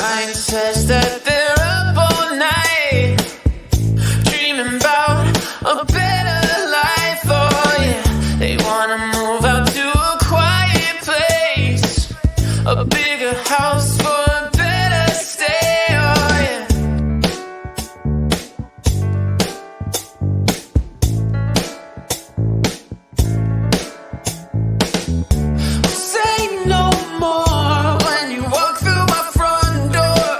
kind says that they're up all night, dreaming about a better life. Oh yeah, they wanna move out to a quiet place, a bigger house for a better stay. Oh yeah. Say no more when you walk through my front door.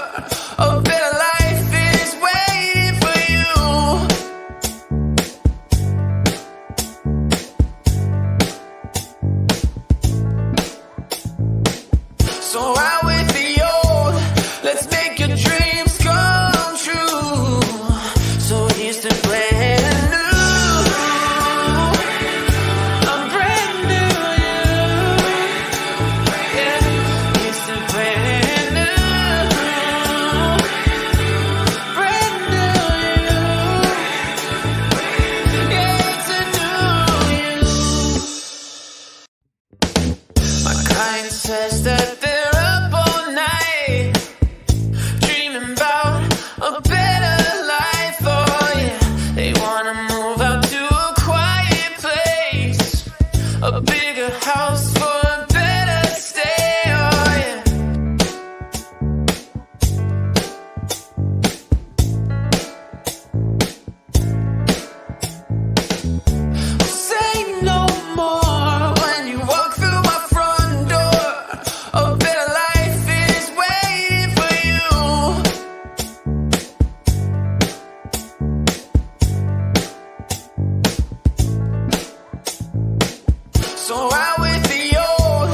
A better life is waiting for you. So out with the old, let's make your dreams come true. So here's to brand new. I'm brand new you. Yeah, here's to brand new. Brand new you. Yeah, it's a new you. My kind says that they're up all night, dreaming about a better life. Oh yeah, they wanna move out to a quiet place, a bigger house for a better stay. Oh yeah. Say no more when you walk through my front door. A better life is waiting for you. So out with the old,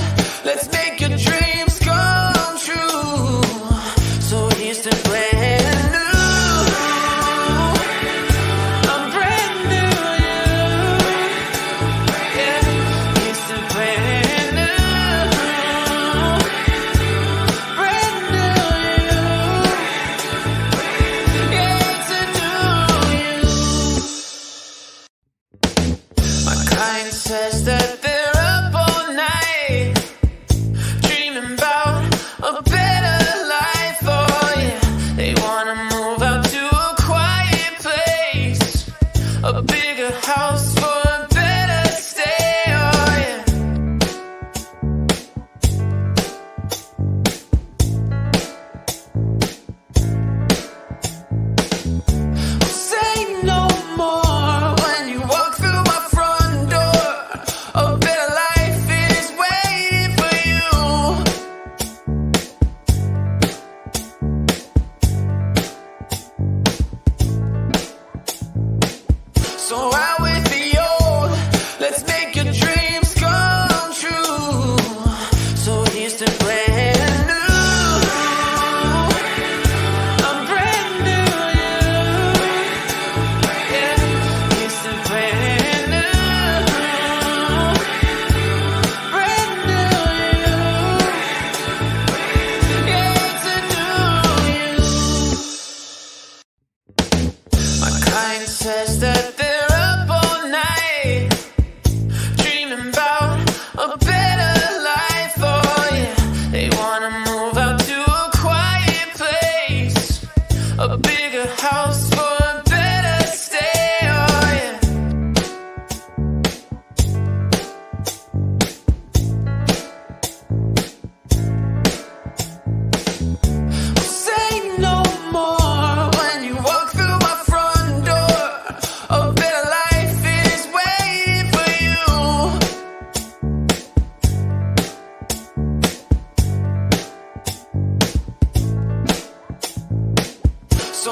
let's make your dreams come true. So here's to brand new. I'm brand new you. Yeah, here's to brand new. Brand new you. Yeah, it's a new you. My kind says that they're up all night, dreaming about a better life. Oh yeah, they wanna move out to a quiet place, a bigger house for a better stay. Oh yeah. Say no more when you walk through my front door. A better life is waiting for you. So out with the old, let's make your dreams come true. So here's to brand new. I'm brand new you. Yeah, here's to brand new. Brand new you. Yeah, it's a new you. My kind says that they're up all night, dreaming about a better life. Oh yeah, they wanna move out to a quiet place, a bigger house for a better stay. Oh yeah. Say no more when you walk through my front door. A better life is waiting for you. So